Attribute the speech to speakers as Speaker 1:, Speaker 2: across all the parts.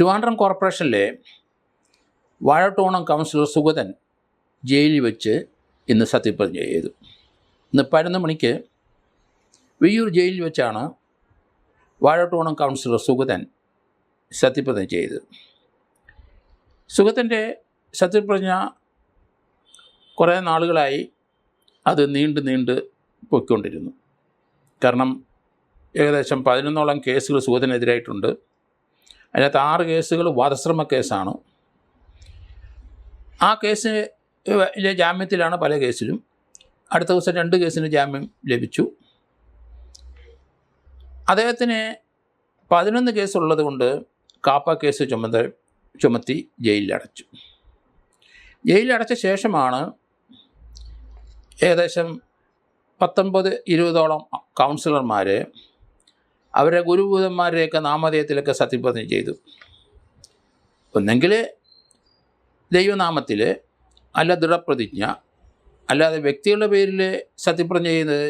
Speaker 1: ട്രിവാൻഡ്രം കോർപ്പറേഷനിലെ വാഴട്ടോണം കൗൺസിലർ സുഗതൻ ജയിലിൽ വെച്ച് ഇന്ന് സത്യപ്രതിജ്ഞ ചെയ്തു. ഇന്ന് 11 മണിക്ക് വിയ്യൂർ ജയിലിൽ വെച്ചാണ് വാഴട്ടോണം കൗൺസിലർ സുഗതൻ സത്യപ്രതിജ്ഞ ചെയ്തത്. സുഗതൻ്റെ സത്യപ്രതിജ്ഞ കുറേ നാളുകളായി അത് നീണ്ട് പോയിക്കൊണ്ടിരുന്നു. കാരണം ഏകദേശം 11ഓളം കേസുകൾ സുഗതനെതിരായിട്ടുണ്ട്. അതിനകത്ത് 6 കേസുകൾ വധശ്രമ കേസാണ്. ആ കേസിലെ ജാമ്യത്തിലാണ് പല കേസിലും. അടുത്ത ദിവസം 2 കേസിന് ജാമ്യം ലഭിച്ചു. അദ്ദേഹത്തിന് 11 കേസുള്ളത് കൊണ്ട് കാപ്പ കേസ് ചുമത്തി ജയിലിലടച്ചു. ജയിലിലടച്ച ശേഷമാണ് ഏകദേശം 19-20ഓളം കൗൺസിലർമാർ അവരുടെ ഗുരുഭൂതന്മാരുടെയൊക്കെ നാമധേയത്തിലൊക്കെ സത്യപ്രതിജ്ഞ ചെയ്തു. ഒന്നെങ്കിൽ ദൈവനാമത്തിൽ, അല്ല ദൃഢപ്രതിജ്ഞ, അല്ലാതെ വ്യക്തികളുടെ പേരിൽ സത്യപ്രതിജ്ഞ ചെയ്യുന്നത്.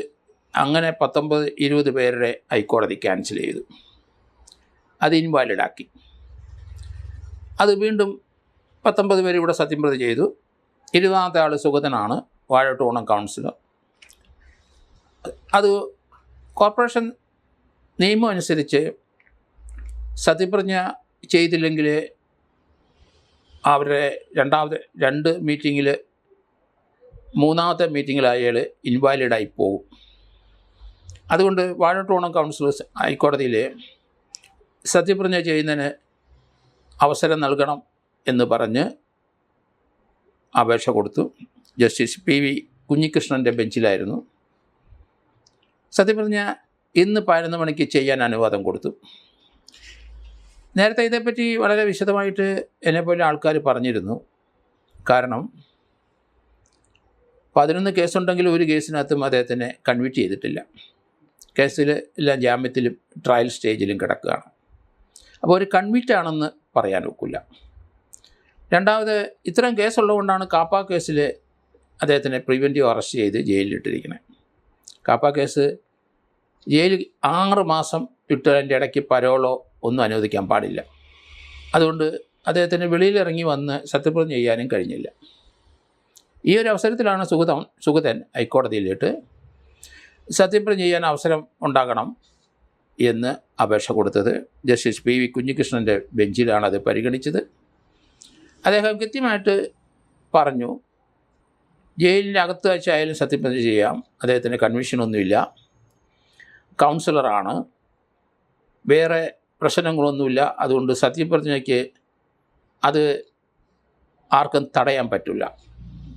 Speaker 1: അങ്ങനെ 19-20 പേരുടെ ഹൈക്കോടതി ക്യാൻസൽ ചെയ്തു. അത് ഇൻവാലിഡാക്കി. അത് വീണ്ടും 19 പേര് ഇവിടെ സത്യപ്രതിജ്ഞ ചെയ്തു. 20ാമത്തെ ആൾ സുഗതനാണ്, വാഴട്ടോണം കൗൺസിലർ. അത് കോർപ്പറേഷൻ നിയമം അനുസരിച്ച് സത്യപ്രതിജ്ഞ ചെയ്തില്ലെങ്കിൽ അവരുടെ 2 മീറ്റിങ്ങിൽ 3ാമത്തെ മീറ്റിങ്ങിൽ അയാൾ ഇൻവാലിഡായി പോകും. അതുകൊണ്ട് വാഴട്ടോണം കൗൺസിലേഴ്സ് ഹൈക്കോടതിയിൽ സത്യപ്രതിജ്ഞ ചെയ്യുന്നതിന് അവസരം നൽകണം എന്ന് പറഞ്ഞ് അപേക്ഷ കൊടുത്തു. Justice PV കുഞ്ഞികൃഷ്ണൻ്റെ ബെഞ്ചിലായിരുന്നു. സത്യപ്രതിജ്ഞ ഇന്ന് 11 മണിക്ക് ചെയ്യാൻ അനുവാദം കൊടുത്തു. നേരത്തെ ഇതേപ്പറ്റി വളരെ വിശദമായിട്ട് എന്നെപ്പോലെ ആൾക്കാർ പറഞ്ഞിരുന്നു. കാരണം 11 കേസുണ്ടെങ്കിൽ ഒരു കേസിനകത്തും അദ്ദേഹത്തിനെ കൺവിക്റ്റ് ചെയ്തിട്ടില്ല. കേസിൽ എല്ലാം ജാമ്യത്തിലും ട്രയൽ സ്റ്റേജിലും കിടക്കുകയാണ്. അപ്പോൾ ഒരു കൺവിക്റ്റ് ആണെന്ന് പറയാൻ ഒക്കില്ല. രണ്ടാമത്, ഇത്തരം കേസുള്ളതുകൊണ്ടാണ് കാപ്പ കേസിൽ അദ്ദേഹത്തിനെ പ്രിവെൻറ്റീവ് അറസ്റ്റ് ചെയ്ത് ജയിലിലിട്ടിരിക്കുന്നത്. കാപ്പ കേസ് ജയിലിൽ 6 മാസം ഇട്ടതിൻ്റെ ഇടയ്ക്ക് പരോളോ ഒന്നും അനുവദിക്കാൻ പാടില്ല. അതുകൊണ്ട് അദ്ദേഹത്തിന് വെളിയിലിറങ്ങി വന്ന് സത്യപ്രതിജ്ഞ ചെയ്യാനും കഴിഞ്ഞില്ല. ഈ ഒരു അവസരത്തിലാണ് സുഗതൻ ഹൈക്കോടതിയിലിട്ട് സത്യപ്രതിജ്ഞ ചെയ്യാൻ അവസരം ഉണ്ടാകണം എന്ന് അപേക്ഷ കൊടുത്തത്. ജസ്റ്റിസ് PV കുഞ്ഞികൃഷ്ണൻ്റെ ബെഞ്ചിലാണ് അത് പരിഗണിച്ചത്. അദ്ദേഹം കൃത്യമായിട്ട് പറഞ്ഞു, ജയിലിൻ്റെ അകത്ത് വെച്ചായാലും സത്യപ്രതിജ്ഞ ചെയ്യാം, അദ്ദേഹത്തിന് കൺവിക്ഷനൊന്നുമില്ല, കൗൺസിലറാണ്, വേറെ പ്രശ്നങ്ങളൊന്നുമില്ല. അതുകൊണ്ട് സത്യപ്രതിജ്ഞയ്ക്ക് അത് ആർക്കും തടയാൻ പറ്റില്ല.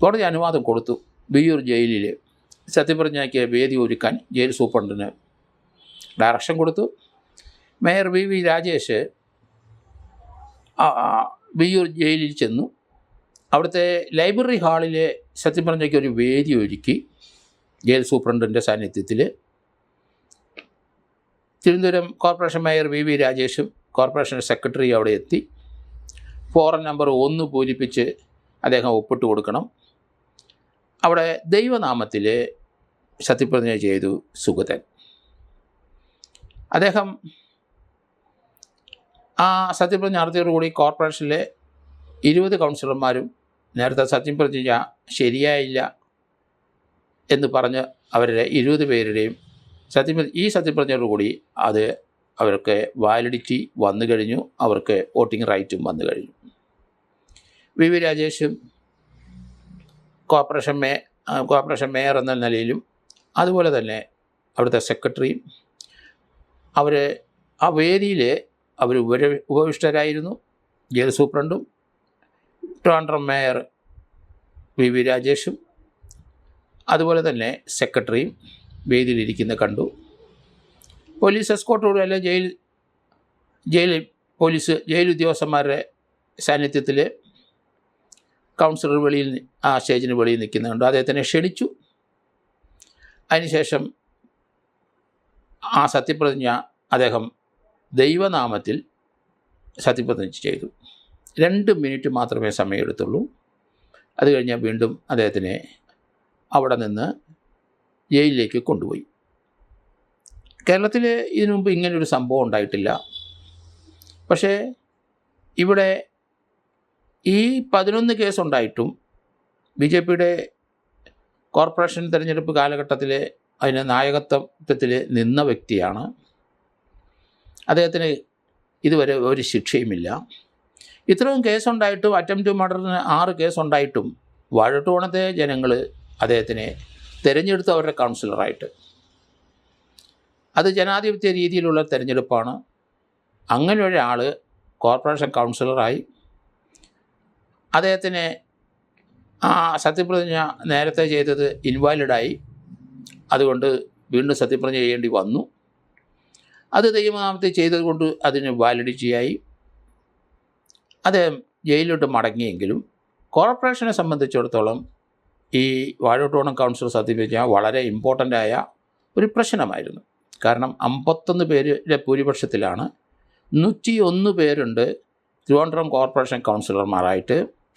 Speaker 1: കോടതി അനുവാദം കൊടുത്തു. വിയ്യൂർ ജയിലിൽ സത്യപ്രതിജ്ഞയ്ക്ക് വേദി ഒരുക്കാൻ ജയിൽ സൂപ്രണ്ടിന് ഡയറക്ഷൻ കൊടുത്തു. മേയർ VV രാജേഷ് വിയ്യൂർ ജയിലിൽ ചെന്നു. അവിടുത്തെ ലൈബ്രറി ഹാളിൽ സത്യപ്രതിജ്ഞയ്ക്ക് ഒരു വേദി ഒരുക്കി. ജയിൽ സൂപ്രണ്ടിൻ്റെ സാന്നിധ്യത്തിൽ തിരുവനന്തപുരം കോർപ്പറേഷൻ മേയർ VV രാജേഷും കോർപ്പറേഷൻ സെക്രട്ടറി അവിടെ എത്തി. ഫോറം നമ്പർ 1 പൂരിപ്പിച്ച് അദ്ദേഹം ഒപ്പിട്ട് കൊടുക്കണം. അവിടെ ദൈവനാമത്തിൽ സത്യപ്രതിജ്ഞ ചെയ്തു സുഗതൻ. അദ്ദേഹം ആ സത്യപ്രതിജ്ഞ നടത്തിയതോടുകൂടി കോർപ്പറേഷനിലെ 20 കൗൺസിലർമാരും നേരത്തെ സത്യപ്രതിജ്ഞ ശരിയായില്ല എന്ന് പറഞ്ഞ് അവരുടെ 20 പേരുടെയും ഈ സത്യപ്രതിജ്ഞയോടുകൂടി അത് അവർക്ക് വാലിഡിറ്റി വന്നു കഴിഞ്ഞു. അവർക്ക് വോട്ടിംഗ് റൈറ്റും വന്നു കഴിഞ്ഞു. VV രാജേഷും കോർപ്പറേഷൻ മേയർ എന്ന നിലയിലും അതുപോലെ തന്നെ അവിടുത്തെ സെക്രട്ടറിയും അവർ ആ വേദിയിൽ അവർ ഉപവിഷ്ടരായിരുന്നു. ജയിൽ സൂപ്രണ്ടും ട്രിവാൻഡ്രം മേയർ VV രാജേഷും അതുപോലെ തന്നെ സെക്രട്ടറിയും വേദിയിലിരിക്കുന്ന കണ്ടു. പോലീസ് എസ്കോർട്ടോടും അല്ല ജയിൽ ഉദ്യോഗസ്ഥന്മാരുടെ സാന്നിധ്യത്തിൽ കൗൺസിലർ ആ സ്റ്റേജിന് വെളിയിൽ നിൽക്കുന്നുണ്ട്. അദ്ദേഹത്തിനെ ക്ഷണിച്ചു. അതിനുശേഷം ആ സത്യപ്രതിജ്ഞ അദ്ദേഹം ദൈവനാമത്തിൽ സത്യപ്രതിജ്ഞ ചെയ്തു. 2 മിനിറ്റ് മാത്രമേ സമയമെടുത്തുള്ളൂ. അത് കഴിഞ്ഞാൽ വീണ്ടും അദ്ദേഹത്തിനെ അവിടെ നിന്ന് ജയിലിലേക്ക് കൊണ്ടുപോയി. കേരളത്തിൽ ഇതിനു മുമ്പ് ഇങ്ങനൊരു സംഭവം ഉണ്ടായിട്ടില്ല. പക്ഷേ ഇവിടെ ഈ 11 കേസുണ്ടായിട്ടും ബി ജെ പിയുടെ കോർപ്പറേഷൻ തിരഞ്ഞെടുപ്പ് കാലഘട്ടത്തിൽ അതിന് നായകത്വത്തിൽ നിന്ന വ്യക്തിയാണ്. അദ്ദേഹത്തിന് ഇതുവരെ ഒരു ശിക്ഷയുമില്ല. ഇത്രയും കേസുണ്ടായിട്ടും, അറ്റംപ്റ്റ് ടു മർഡറിന് 6 കേസുണ്ടായിട്ടും വാഴട്ടോണത്തെ ജനങ്ങൾ അദ്ദേഹത്തിനെ തിരഞ്ഞെടുത്തു അവരുടെ കൗൺസിലറായിട്ട്. അത് ജനാധിപത്യ രീതിയിലുള്ള തിരഞ്ഞെടുപ്പാണ്. അങ്ങനെ ഒരാൾ കോർപ്പറേഷൻ കൗൺസിലറായി. അദ്ദേഹത്തിന് ആ സത്യപ്രതിജ്ഞ നേരത്തെ ചെയ്തത് ഇൻവാലിഡായി. അതുകൊണ്ട് വീണ്ടും സത്യപ്രതിജ്ഞ ചെയ്യേണ്ടി വന്നു. അത് നിയമനാമത്തിൽ ചെയ്തതുകൊണ്ട് അതിന് വാലിഡിറ്റിയായി. അദ്ദേഹം ജയിലിലോട്ട് മടങ്ങിയെങ്കിലും കോർപ്പറേഷനെ സംബന്ധിച്ചിടത്തോളം ഈ വാഴത്തോണം കൗൺസിൽ സത്യപ്രതിജ്ഞ വളരെ ഇമ്പോർട്ടൻ്റായ ഒരു പ്രശ്നമായിരുന്നു. കാരണം 51 പേരുടെ ഭൂരിപക്ഷത്തിലാണ് 101 പേരുണ്ട് തിരുവനന്തപുരം കോർപ്പറേഷൻ കൗൺസിലർമാരായിട്ട്.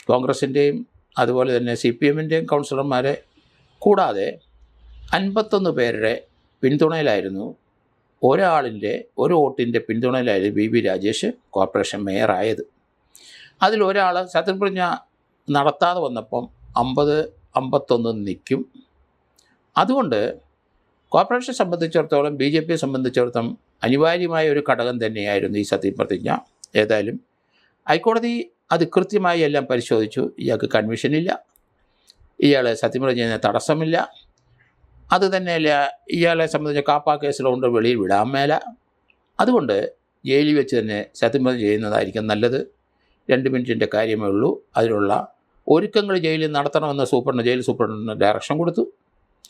Speaker 1: കോൺഗ്രസിൻ്റെയും അതുപോലെ തന്നെ CPM-ൻ്റെയും കൗൺസിലർമാരെ കൂടാതെ 51 പേരുടെ പിന്തുണയിലായിരുന്നു, ഒരാളിൻ്റെ ഒരു വോട്ടിൻ്റെ പിന്തുണയിലായിരുന്നു VV രാജേഷ് കോർപ്പറേഷൻ മേയറായത്. അതിലൊരാൾ സത്യപ്രതിജ്ഞ നടത്താതെ വന്നപ്പം 50-51 നിൽക്കും. അതുകൊണ്ട് കോർപ്പറേഷനെ സംബന്ധിച്ചിടത്തോളം BJPയെ സംബന്ധിച്ചിടത്തോളം അനിവാര്യമായ ഒരു ഘടകം തന്നെയായിരുന്നു ഈ സത്യപ്രതിജ്ഞ. ഏതായാലും ഹൈക്കോടതി അത് കൃത്യമായി എല്ലാം പരിശോധിച്ചു. ഇയാൾക്ക് കൺവിഷനില്ല, ഇയാൾ സത്യപ്രതിജ്ഞ തടസ്സമില്ല. അത് തന്നെയല്ല, ഇയാളെ സംബന്ധിച്ച കാപ്പ കേസിലുകൊണ്ട് വെളിയിൽ വിടാൻ മേല. അതുകൊണ്ട് ജയിലിൽ വെച്ച് തന്നെ സത്യപ്രതിജ്ഞ ചെയ്യുന്നതായിരിക്കും നല്ലത്. 2 മിനിറ്റിൻ്റെ കാര്യമേ ഉള്ളൂ. അതിനുള്ള ഒരുക്കങ്ങൾ ജയിലിൽ നടത്തണമെന്ന് ജയിൽ സൂപ്രണ്ടിന് ഡയറക്ഷൻ കൊടുത്തു.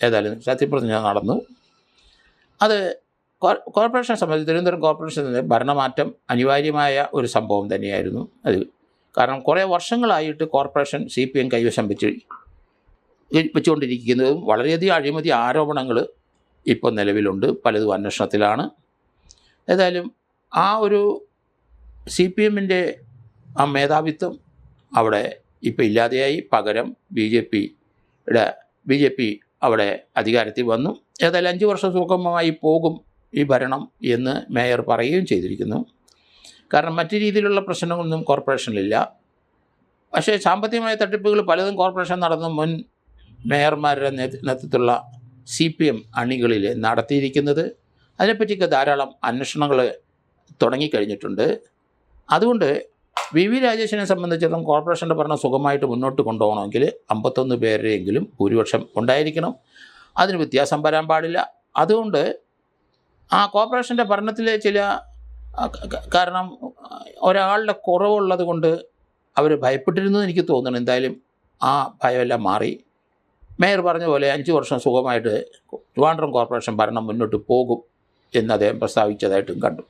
Speaker 1: ഏതായാലും സത്യപ്രതിജ്ഞ നടന്നു. അത് കോർപ്പറേഷനെ സംബന്ധിച്ച് തിരുവനന്തപുരം കോർപ്പറേഷൻ്റെ ഭരണമാറ്റം അനിവാര്യമായ ഒരു സംഭവം തന്നെയായിരുന്നു അത്. കാരണം കുറേ വർഷങ്ങളായിട്ട് കോർപ്പറേഷൻ CPM കൈവശം വെച്ചുകൊണ്ടിരിക്കുന്നതും വളരെയധികം അഴിമതി ആരോപണങ്ങൾ ഇപ്പോൾ നിലവിലുണ്ട്, പലതും അന്വേഷണത്തിലാണ്. ഏതായാലും ആ ഒരു CPM-ൻ്റെ ആ മേധാവിത്വം അവിടെ ഇപ്പോൾ ഇല്ലാതെയായി. പകരം BJP അവിടെ അധികാരത്തിൽ വന്നു. ഏതായാലും 5 വർഷം സുഗമമായി പോകും ഈ ഭരണം എന്ന് മേയർ പറയുകയും ചെയ്തിരിക്കുന്നു. കാരണം മറ്റു രീതിയിലുള്ള പ്രശ്നങ്ങളൊന്നും കോർപ്പറേഷനിലില്ല. പക്ഷേ സാമ്പത്തികമായ തട്ടിപ്പുകൾ പലതും കോർപ്പറേഷൻ നടന്ന മുൻ മേയർമാരുടെ നേതൃത്വത്തിലുള്ള CPM അണികളിൽ നടത്തിയിരിക്കുന്നത്. അതിനെപ്പറ്റിയൊക്കെ ധാരാളം അന്വേഷണങ്ങൾ തുടങ്ങിക്കഴിഞ്ഞിട്ടുണ്ട്. അതുകൊണ്ട് VV രാജേഷിനെ സംബന്ധിച്ചിടത്തോളം കോർപ്പറേഷൻ്റെ ഭരണം സുഖമായിട്ട് മുന്നോട്ട് കൊണ്ടുപോകണമെങ്കിൽ 51 പേരെങ്കിലും ഭൂരിപക്ഷം ഉണ്ടായിരിക്കണം. അതിന് വ്യത്യാസം വരാൻ പാടില്ല. അതുകൊണ്ട് ആ കോർപ്പറേഷൻ്റെ ഭരണത്തിലെ ചില കാരണം ഒരാളുടെ കുറവുള്ളത് കൊണ്ട് അവർ ഭയപ്പെട്ടിരുന്നു എനിക്ക് തോന്നുന്നു. എന്തായാലും ആ ഭയമെല്ലാം മാറി. മേയർ പറഞ്ഞ പോലെ 5 വർഷം സുഖമായിട്ട് ട്രിവാൻഡ്രം കോർപ്പറേഷൻ ഭരണം മുന്നോട്ട് പോകും എന്ന് അദ്ദേഹം പ്രസ്താവിച്ചതായിട്ടും കണ്ടു.